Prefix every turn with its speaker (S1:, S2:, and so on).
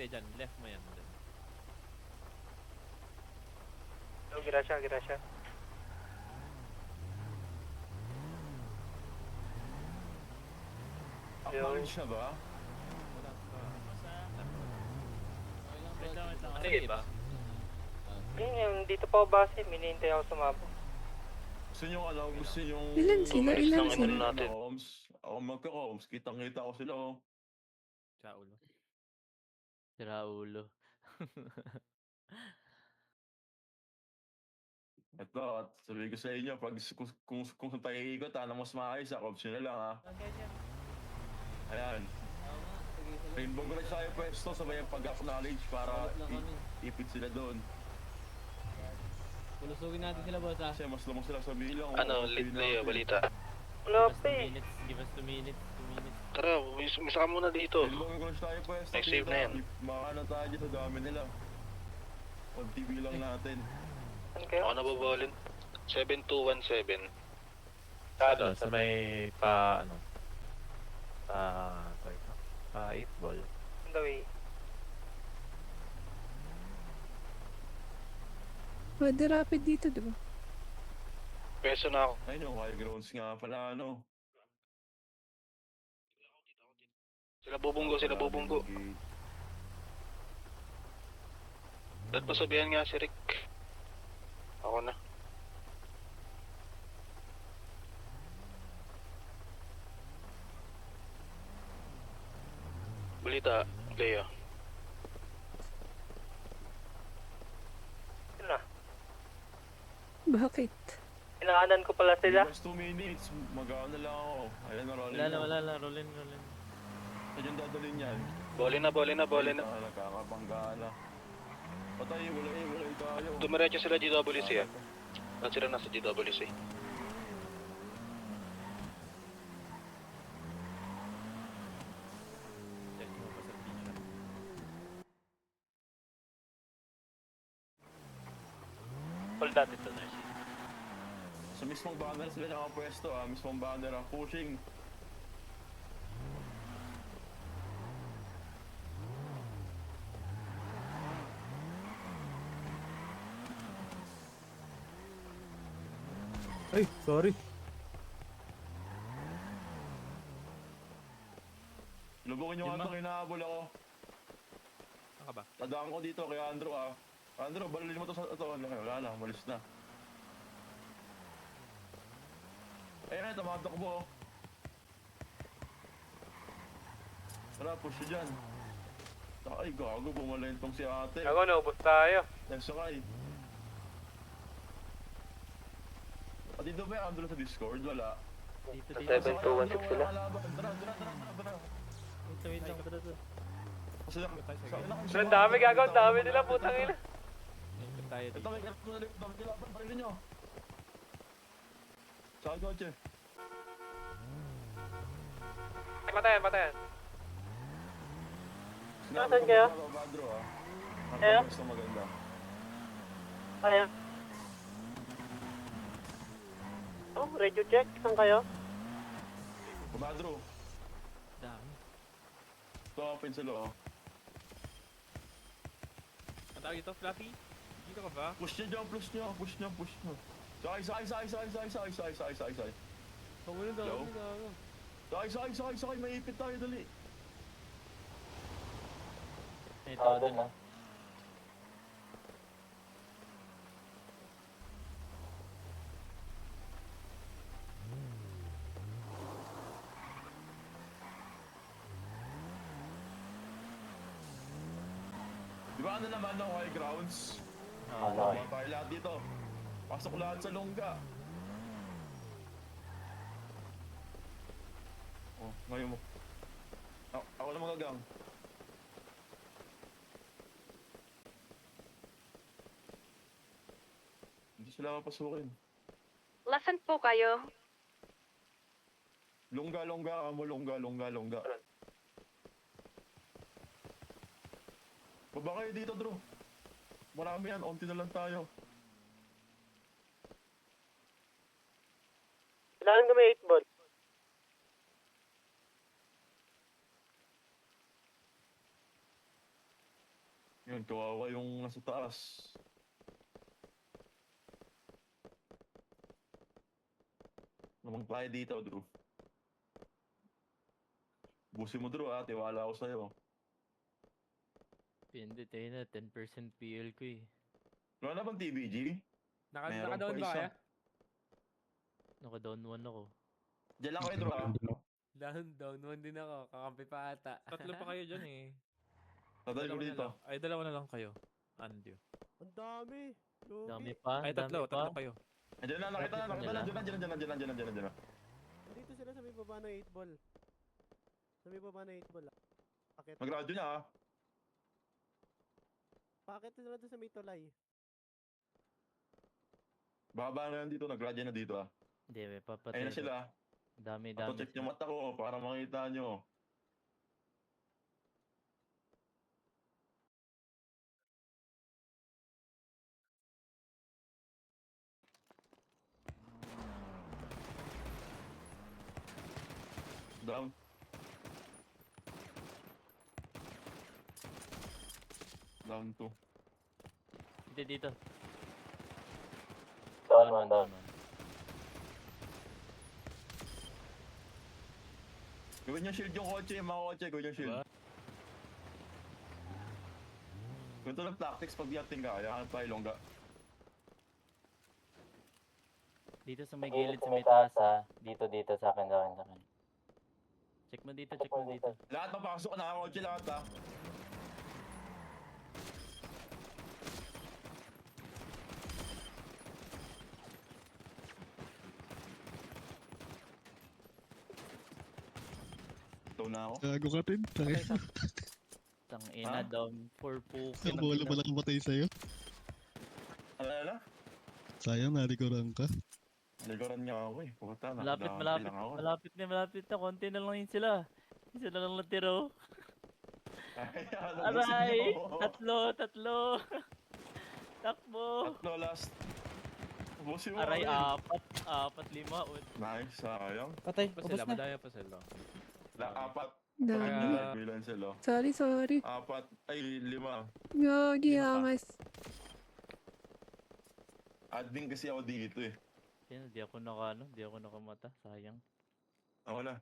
S1: Hindi, dyan. Left mo yan. Dyan.
S2: Oh, grasya, grasya.
S3: Acknowledge na ba?
S1: Wala pa.
S4: Wait lang.
S1: Sige ba?
S2: Yung dito pa ako base, minihintay ako sumabog.
S3: Gusto nyo gusto nyo...
S5: Ilan sila? Ilan sila?
S3: natin. Ako magka-coms, kitang-kita ko sila oh.
S1: Sa ulo.
S4: Sira ulo.
S3: Ito, at sabi ko sa inyo, pag kung saan tayo ikot, mas maayos, coms nyo na lang ha. Ayan. Rainbow Garage tayo pwesto, sabay ang pag-acknowledge para ipit sila doon.
S4: Pulusugin natin sila, boss, ha?
S3: Kasi mas lamang sila sa bilang.
S6: Leo, balita.
S2: Wala
S4: Give us
S2: pa
S4: 2
S2: eh.
S4: minutes. Give us 2 minutes. 2 minutes.
S6: Tara, umisa ka muna dito.
S3: Rainbow Garage tayo pwesto.
S6: Next save na yan.
S3: Makano tayo dyan sa dami nila. On TV lang natin.
S2: Saan kayo?
S6: Ako nababalin. 7217.
S7: Ano, sa may ano, pa 8 ball.
S2: On the way.
S5: Pwede rapid dito, di ba?
S6: Peso na ako.
S3: Ay no, high grounds nga pala ano.
S6: Sila bubunggo. Ba't pasabihan nga si Rick? Ako na. Balita, Leo.
S2: Yun na.
S5: Bakit?
S2: Inaanan ko pala sila.
S3: Just 2 minutes, mag-ano lang ako. Ayan na, rolling
S4: Wala na. Rollin.
S3: Saan yung dadalhin yan?
S6: Bole na.
S3: Nakakabangga na. Patay, wala tayo.
S6: Dumiretso sila GWC ah. At sila nasa GWC.
S1: Check mo pa sa picture.
S2: Hold natin to, Narcy.
S3: Sa mismong banner sila nakapwesto mismong banner pushing.
S8: Ay, sorry.
S3: Lubukin nyo
S4: Yun
S3: nga
S4: ba?
S3: itong hinahabol ako.
S1: Saan ka ba?
S3: Tadaan ko dito kay Andrew Andrew, balilin mo to sa ito. Wala na, malis na. Ayun, tamatok mo. Tara, push nyo dyan. Ay, gago, bumalayin tong si ate.
S2: Ako, naubos tayo.
S3: Nagsakay. Dito ba yung Andrew sa Discord? Wala.
S4: Dito.
S2: 7216 sila.
S3: Tara.
S4: Wait lang. Tara.
S3: Kasi
S2: Ang dami gagawin, dami nila, putang ina.
S1: Ikot tayo
S3: Ito
S1: dito.
S3: may karap na dami kilapan, parilin nyo. Saan kotse?
S2: Patayan.
S3: Sinabi
S2: Nasaan
S3: ko
S2: kayo?
S3: mga kabadro
S2: Kayo?
S3: Mas na maganda.
S2: Kaya. Oh, radio check. Saan kayo?
S3: Kabadro,
S4: Dami.
S3: ito open sila
S1: Ang tawag ito, Fluffy? Dito ka ba?
S3: Push nyo dyan, push nyo. Sakay.
S4: Pagulong
S3: Hello?
S4: dami.
S3: Sakay, may ipit tayo, dali.
S4: Ito, doon na.
S3: Di ba ano naman ng high grounds?
S4: Okay.
S3: Mga tayo lahat dito. Pasok lahat sa longga. Oh, ngayon mo. Ako na magagang. Hindi sila mapasukin.
S5: Lasan po kayo?
S3: Longga. Baba kayo dito, Drew. Marami yan, onti na lang tayo.
S2: Kailangan kami 8 ball.
S3: Yun, kawawa yung nasa taas. Namang tayo dito, Drew. Busin mo, Drew, ha? Tiwala ako sa'yo.
S4: Hindi, tayo na. 10% PL ko eh.
S3: Wala na bang TBG? Meron
S1: Naka-down
S3: pa
S1: ba
S3: isa.
S1: kaya?
S4: Naka-down 1 ako.
S3: Diyan lang kayo, Drew, ha?
S8: Down one din ako. Kakampi pa ata.
S1: Tatlo pa kayo dyan eh.
S3: Dadali ko
S1: Dalawa na
S3: dito.
S1: lang. Ay, dalawa na lang kayo. Andrew.
S8: Ang dami. Lugi.
S4: Dami pa.
S1: Ay,
S4: dami
S1: tatlo
S4: pa.
S1: kayo.
S3: Andiyan na, nakita na, nakita na. Andiyan na.
S8: Dito sila sa may baba ng 8 ball. Sa may baba ng 8 ball. Pakit.
S3: Mag-radyo niya, ha?
S8: Pakit sila doon sa may tulay.
S3: Baba na yan dito, nag-radyo na dito, ha?
S4: Hindi, may papatay.
S3: Ayun na sila.
S4: Dami,
S3: Ito,
S4: dami.
S3: check yung mata ko para makita nyo. Down. Down 2.
S4: Dito, dito.
S7: Down one, down.
S3: Gawin yung shield yung kotse, yung mga kotse, gawin yung shield.
S1: Diba?
S3: Ganito lang tactics pag yating ka, kaya hanap tayo longga.
S4: Dito sa may
S7: Gilid
S4: gilid, sa
S7: sa
S4: may taas.
S7: ha. Dito, sa akin.
S4: Check mo dito, check mo dito.
S3: Lahat papasok na kotse lahat, ha? Ito na ako.
S9: Gago ka din. Tayo.
S4: Tang ina,
S3: Ha?
S4: down 4 po.
S9: Ang bola pala kamatay sa'yo.
S3: Alala?
S9: Sayang, narikuran ka.
S3: Liguran niya ako eh. Puta na.
S4: Malapit, malapit.
S3: Lang ako.
S4: Malapit na. Konti na lang yun sila. Isa na lang natiro.
S3: Ay, ano,
S4: Aray!
S3: busin mo.
S4: Tatlo! Takbo!
S3: Tatlo last. Busin mo.
S4: Aray,
S3: Aray.
S4: 4, 5.
S3: Nice, sayang.
S2: Patay,
S1: Pa sila, madaya pa sila.
S3: Apat.
S5: Dami.
S1: Kaya-
S3: Bilan sila.
S5: Sorry.
S3: Apat. Ay, 5.
S5: Gagi,
S1: Lima pa.
S5: angas.
S3: Admin kasi ako dito eh.
S4: Yan, di ako nakamata. Sayang.
S3: Ako na.